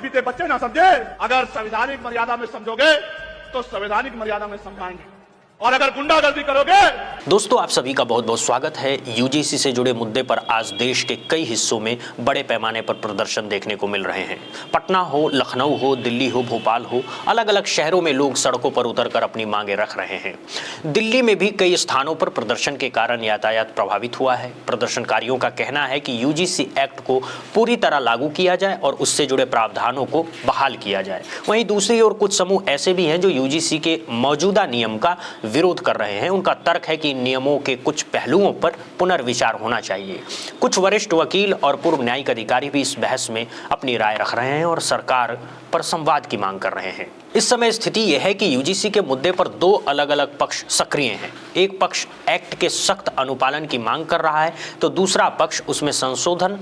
बीते बच्चे ना समझे। अगर संवैधानिक मर्यादा में समझोगे तो संवैधानिक मर्यादा में समझाएंगे, और अगर गुंडागर्दी करोगे। दोस्तों, आप सभी का बहुत बहुत स्वागत है। यूजीसी से जुड़े मुद्दे पर आज देश के कई हिस्सों में बड़े पैमाने पर प्रदर्शन देखने को मिल रहे हैं। पटना हो, लखनऊ हो, दिल्ली हो, भोपाल हो, अलग अलग शहरों में लोग सड़कों पर उतरकर अपनी मांगें रख रहे हैं। दिल्ली में भी कई स्थानों पर प्रदर्शन के कारण यातायात प्रभावित हुआ है। प्रदर्शनकारियों का कहना है कि यूजीसी एक्ट को पूरी तरह लागू किया जाए और उससे जुड़े प्रावधानों को बहाल किया जाए। वहीं दूसरी ओर कुछ समूह ऐसे भी हैं जो यूजीसी के मौजूदा नियम का विरोध कर रहे हैं। उनका तर्क है कि इन नियमों के कुछ पहलुओं पर पुनर्विचार होना चाहिए। कुछ वरिष्ठ वकील और पूर्व न्यायिक अधिकारी भी इस बहस में अपनी राय रख रहे हैं और सरकार पर संवाद की मांग कर रहे हैं। इस समय स्थिति यह है कि यूजीसी के मुद्दे पर दो अलग अलग पक्ष सक्रिय हैं। एक पक्ष एक्ट के सख्त अनुपालन की मांग कर रहा है तो दूसरा पक्ष उसमें संशोधन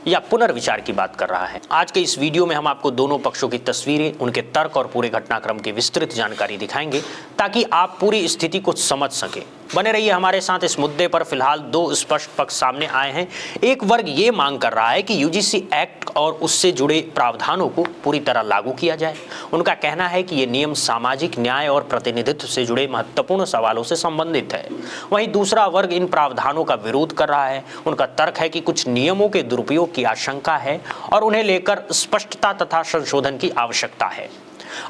या पुनर्विचार की बात कर रहा है। आज के इस वीडियो में हम आपको दोनों पक्षों की तस्वीरें, उनके तर्क और पूरे घटनाक्रम की विस्तृत जानकारी दिखाएंगे ताकि आप पूरी स्थिति को समझ सकें। बने रहिए हमारे साथ। इस मुद्दे पर फिलहाल दो स्पष्ट पक्ष सामने आए हैं। एक वर्ग ये मांग कर रहा है कि यूजीसी एक्ट और उससे जुड़े प्रावधानों को पूरी तरह लागू किया जाए। उनका कहना है कि ये नियम सामाजिक न्याय और प्रतिनिधित्व से जुड़े महत्वपूर्ण सवालों से संबंधित है। वहीं दूसरा वर्ग इन प्रावधानों का विरोध कर रहा है। उनका तर्क है कि कुछ नियमों के दुरुपयोग की आशंका है और उन्हें लेकर स्पष्टता तथा संशोधन की आवश्यकता है।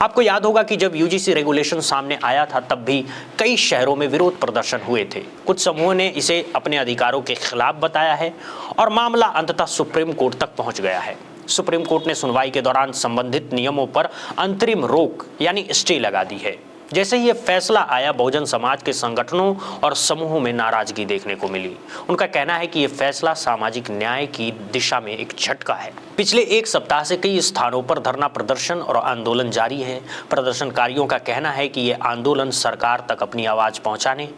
आपको याद होगा कि जब यूजीसी रेगुलेशन सामने आया था तब भी कई शहरों में विरोध प्रदर्शन हुए थे। कुछ समूहों ने इसे अपने अधिकारों के खिलाफ बताया है और मामला अंततः सुप्रीम कोर्ट तक पहुंच गया है। सुप्रीम कोर्ट ने सुनवाई के दौरान संबंधित नियमों पर अंतरिम रोक यानी स्टे लगा दी है। जैसे ही यह फैसला आया, बहुजन समाज के संगठनों और समूहों में नाराजगी देखने को मिली। उनका कहना है कि यह फैसला सामाजिक न्याय की दिशा में एक झटका है। पिछले एक सप्ताह से कई स्थानों पर धरना प्रदर्शन और आंदोलन जारी है। प्रदर्शनकारियों का कहना है कि यह आंदोलन सरकार तक अपनी आवाज पहुंचाने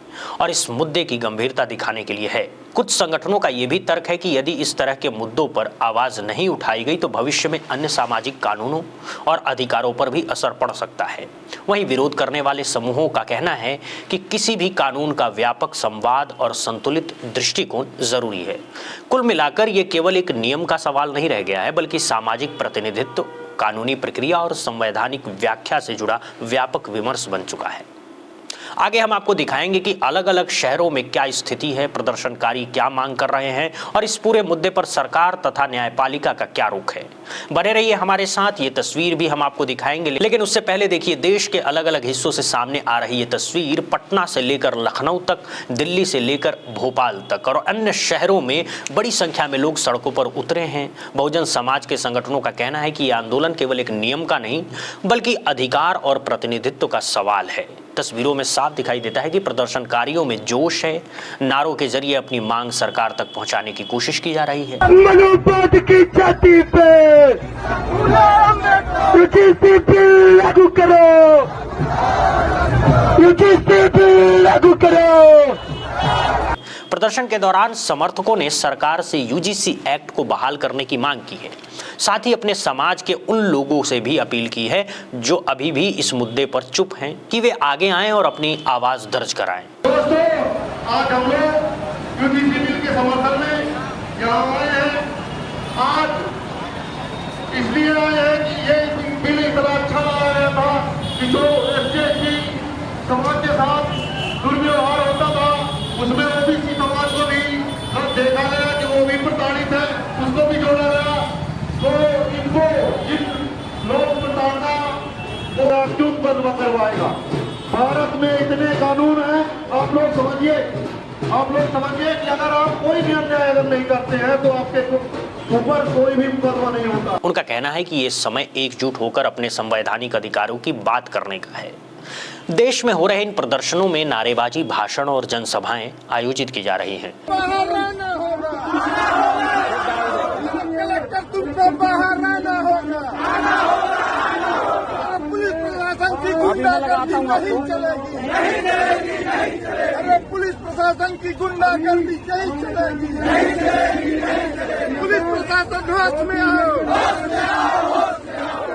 और इस मुद्दे की गंभीरता दिखाने के लिए है। कुछ संगठनों का यह भी तर्क है कि यदि इस तरह के मुद्दों पर आवाज नहीं उठाई गई तो भविष्य में अन्य सामाजिक कानूनों और अधिकारों पर भी असर पड़ सकता है। वहीं विरोध करने वाले समूहों का कहना है कि किसी भी कानून का व्यापक संवाद और संतुलित दृष्टिकोण जरूरी है। कुल मिलाकर यह केवल एक नियम का सवाल नहीं रह गया है, बल्कि सामाजिक प्रतिनिधित्व, कानूनी प्रक्रिया और संवैधानिक व्याख्या से जुड़ा व्यापक विमर्श बन चुका है। आगे हम आपको दिखाएंगे कि अलग अलग शहरों में क्या स्थिति है, प्रदर्शनकारी क्या मांग कर रहे हैं और इस पूरे मुद्दे पर सरकार तथा न्यायपालिका का क्या रुख है। बने रहिए हमारे साथ। ये तस्वीर भी हम आपको दिखाएंगे, लेकिन उससे पहले देखिए देश के अलग अलग हिस्सों से सामने आ रही ये तस्वीर। पटना से लेकर लखनऊ तक, दिल्ली से लेकर भोपाल तक और अन्य शहरों में बड़ी संख्या में लोग सड़कों पर उतरे हैं। बहुजन समाज के संगठनों का कहना है कि यह आंदोलन केवल एक नियम का नहीं बल्कि अधिकार और प्रतिनिधित्व का सवाल है। तस्वीरों में साफ दिखाई देता है कि प्रदर्शनकारियों में जोश है। नारों के जरिए अपनी मांग सरकार तक पहुंचाने की कोशिश की जा रही है। मनोवाद की छाती पे यूजीसी बिल लागू करो, यूजीसी बिल लागू करो। प्रदर्शन के दौरान समर्थकों ने सरकार से यूजीसी एक्ट को बहाल करने की मांग की है। साथ ही अपने समाज के उन लोगों से भी अपील की है जो अभी भी इस मुद्दे पर चुप हैं कि वे आगे आएं और अपनी आवाज दर्ज कराएं। दोस्तों, आज हम लोग यूजीसी बिल के समर्थन में यहाँ आए हैं। आज इसलिए आए हैं कि ये बिल इतना अच्छा आया था कि जो एससी समाज के साथ दुर्व्यवहार होता था उसमें ओबीसी समाज को भी देखा गया कि वो भी प्रताड़ित है, उसको भी जोड़ा गया। तो इनको इन लोक प्रताड़ना को क्यों बंद करवाएगा। भारत में इतने कानून हैं, आप लोग समझिए कि अगर आप कोई भी अन्याय अगर नहीं करते हैं तो आपके ऊपर कोई भी मुकदमा नहीं होता। उनका कहना है कि ये समय एकजुट होकर अपने संवैधानिक अधिकारों की बात करने का है। देश में हो रहे इन प्रदर्शनों में नारेबाजी, भाषण और जनसभाएं आयोजित की जा रही हैं। तुमको बाहर आना होगा। पुलिस प्रशासन की गुंडागर्दी नहीं चलेगी। अरे पुलिस प्रशासन की गुंडागर्दी नहीं चलेगी। पुलिस प्रशासन होश में आओ।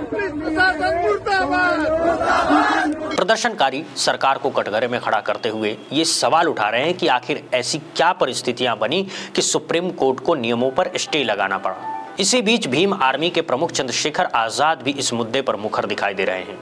पुलिस प्रशासन मुर्दाबाद। प्रदर्शनकारी सरकार को कटघरे में खड़ा करते हुए ये सवाल उठा रहे हैं कि आखिर ऐसी क्या परिस्थितियां बनी कि सुप्रीम कोर्ट को नियमों पर स्टे लगाना पड़ा। इसी बीच भीम आर्मी के प्रमुख चंद्रशेखर आजाद भी इस मुद्दे पर मुखर दिखाई दे रहे हैं।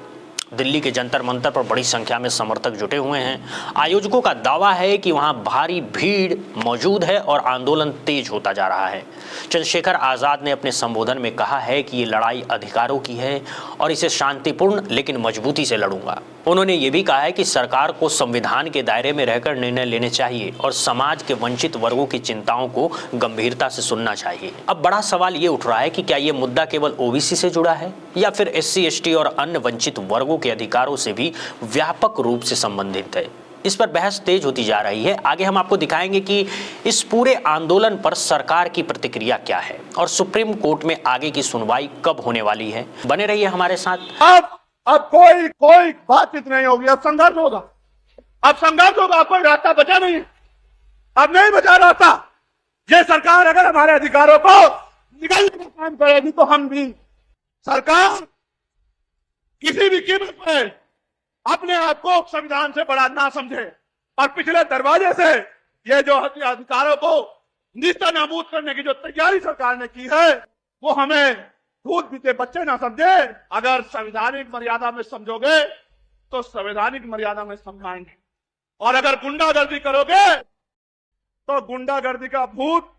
दिल्ली के जंतर मंतर पर बड़ी संख्या में समर्थक जुटे हुए हैं। आयोजकों का दावा है कि वहां भारी भीड़ मौजूद है और आंदोलन तेज होता जा रहा है। चंद्रशेखर आजाद ने अपने संबोधन में कहा है कि ये लड़ाई अधिकारों की है और इसे शांतिपूर्ण लेकिन मजबूती से लड़ूंगा। उन्होंने ये भी कहा है कि सरकार को संविधान के दायरे में रहकर निर्णय लेने चाहिए और समाज के वंचित वर्गों की चिंताओं को गंभीरता से सुनना चाहिए। अब बड़ा सवाल ये उठ रहा है कि क्या ये मुद्दा केवल ओबीसी से जुड़ा है या फिर एससी, एसटी और अन्य वंचित वर्गों के अधिकारों से भी व्यापक रूप से संबंधित है। इस पर बहस तेज होती जा रही है। आगे हम आपको दिखाएंगे कि इस पूरे आंदोलन पर सरकार की प्रतिक्रिया क्या है और सुप्रीम कोर्ट में आगे की सुनवाई कब होने वाली है। बने रहिए हमारे साथ। अब कोई बातचीत नहीं होगी, अब संघर्ष होगा, अब कोई रास्ता बचा नहीं, अब नहीं बचा रास्ता। ये सरकार अगर हमारे अधिकारों को निकालने का काम करेगी तो हम भी, सरकार किसी भी कीमत पर अपने आप को संविधान से बड़ा ना समझे और पिछले दरवाजे से ये जो अधिकारों को निस्तानाबूद करने की जो तैयारी सरकार ने की है वो हमें दूध पीते बच्चे ना समझे। अगर संवैधानिक मर्यादा में समझोगे तो संवैधानिक मर्यादा में समझाएंगे, और अगर गुंडागर्दी करोगे तो गुंडागर्दी का भूत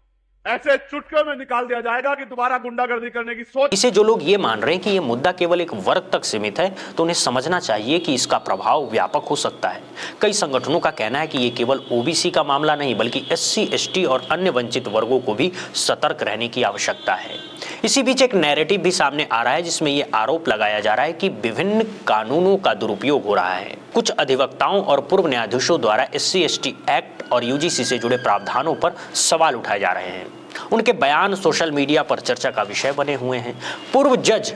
ऐसे चुटकियों में निकाल दिया जाएगा कि दोबारा गुंडागर्दी करने की सोच। इसे जो लोग ये मान रहे हैं कि ये मुद्दा केवल एक वर्ग तक सीमित है तो उन्हें समझना चाहिए कि इसका प्रभाव व्यापक हो सकता है। कई संगठनों का कहना है कि ये केवल ओबीसी का मामला नहीं बल्कि एससी, एसटी और अन्य वंचित वर्गों को भी सतर्क रहने की आवश्यकता है। इसी बीच एक नैरेटिव भी सामने आ रहा है जिसमें ये आरोप लगाया जा रहा है कि विभिन्न कानूनों का दुरुपयोग हो रहा है। कुछ अधिवक्ताओं और पूर्व न्यायाधीशों द्वारा एससी, एसटी एक्ट और यूजीसी से जुड़े प्रावधानों पर सवाल उठाए जा रहे हैं। उनके बयान सोशल मीडिया पर चर्चा का विषय बने हुए हैं। पूर्व जज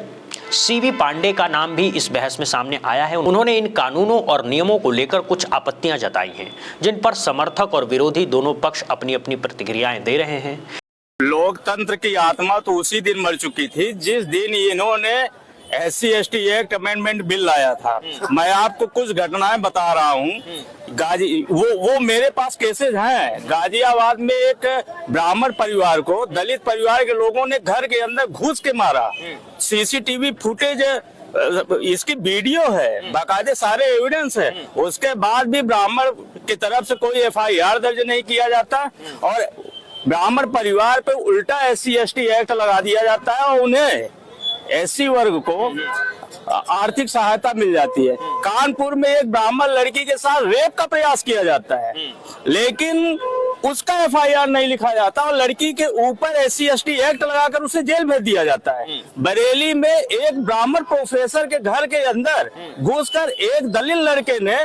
सीवी पांडे का नाम भी इस बहस में सामने आया है। उन्होंने इन कानूनों और नियमों को लेकर कुछ आपत्तियां जताई हैं जिन पर समर्थक और विरोधी दोनों पक्ष अपनी अपनी प्रतिक्रियाएं दे रहे हैं। लोकतंत्र की आत्मा तो उसी दिन मर चुकी थी जिस दिन इन्होंने SC ST act amendment bill लाया था। मैं आपको कुछ घटनाएं बता रहा हूँ। वो मेरे पास केसेस हैं। गाजियाबाद में एक ब्राह्मण परिवार को दलित परिवार के लोगों ने घर के अंदर घुस के मारा। CCTV फुटेज, इसकी वीडियो है, बाकायदे सारे एविडेंस है। उसके बाद भी ब्राह्मण की तरफ से कोई FIR दर्ज नहीं किया जाता और ब्राह्मण परिवार पे उल्टा SC ST एक्ट लगा दिया जाता है और उन्हें SC वर्ग को आर्थिक सहायता मिल जाती है। कानपुर में एक ब्राह्मण लड़की के साथ रेप का प्रयास किया जाता है लेकिन उसका FIR नहीं लिखा जाता और लड़की के ऊपर SC ST एक्ट लगाकर उसे जेल भेज दिया जाता है। बरेली में एक ब्राह्मण प्रोफेसर के घर के अंदर घुसकर एक दलित लड़के ने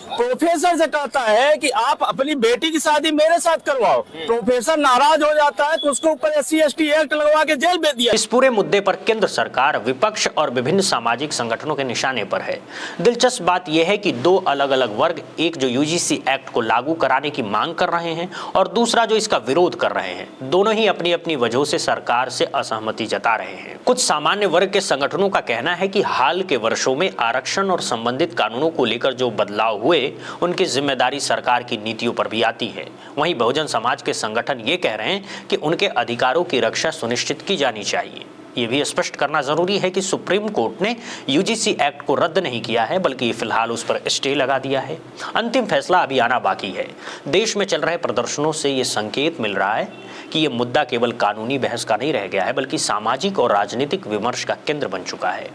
प्रोफेसर से कहता है कि आप अपनी बेटी की शादी मेरे साथ करवाओ। प्रोफेसर नाराज हो जाता है तो उसके ऊपर SC ST एक्ट लगवा के जेल भेज दिया। इस पूरे मुद्दे पर केंद्र सरकार, विपक्ष और विभिन्न सामाजिक संगठनों के निशाने पर है। दिलचस्प बात यह है कि दो अलग अलग वर्ग, एक जो यूजीसी एक्ट को लागू कराने की मांग कर रहे हैं और दूसरा जो इसका विरोध कर रहे हैं, दोनों ही अपनी अपनी वजहों से सरकार से असहमति जता रहे हैं। कुछ सामान्य वर्ग के संगठनों का कहना है कि हाल के वर्षों में आरक्षण और संबंधित कानूनों को लेकर जो बदलाव हुए उनकी जिम्मेदारी सरकार की नीतियों पर भी आती है। वहीं बहुजन समाज के संगठन ये कह रहे हैं कि उनके अधिकारों की रक्षा सुनिश्चित की जानी चाहिए। ये भी स्पष्ट करना जरूरी है कि सुप्रीम कोर्ट ने यूजीसी एक्ट को रद्द नहीं किया है बल्कि फिलहाल उस पर स्टे लगा दिया है। अंतिम फैसला अभी आना बाकी है। देश में चल रहे प्रदर्शनों से ये संकेत मिल रहा है कि ये मुद्दा केवल कानूनी बहस का नहीं रह गया है बल्कि सामाजिक और राजनीतिक विमर्श का केंद्र बन चुका है।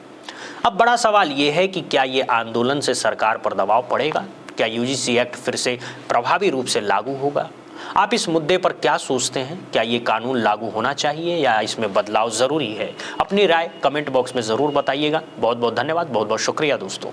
अब बड़ा सवाल ये है कि क्या ये आंदोलन से सरकार पर दबाव पड़ेगा? क्या यूजीसी एक्ट फिर से प्रभावी रूप से लागू होगा? आप इस मुद्दे पर क्या सोचते हैं? क्या ये कानून लागू होना चाहिए या इसमें बदलाव जरूरी है? अपनी राय कमेंट बॉक्स में जरूर बताइएगा। बहुत बहुत धन्यवाद, बहुत बहुत शुक्रिया दोस्तों।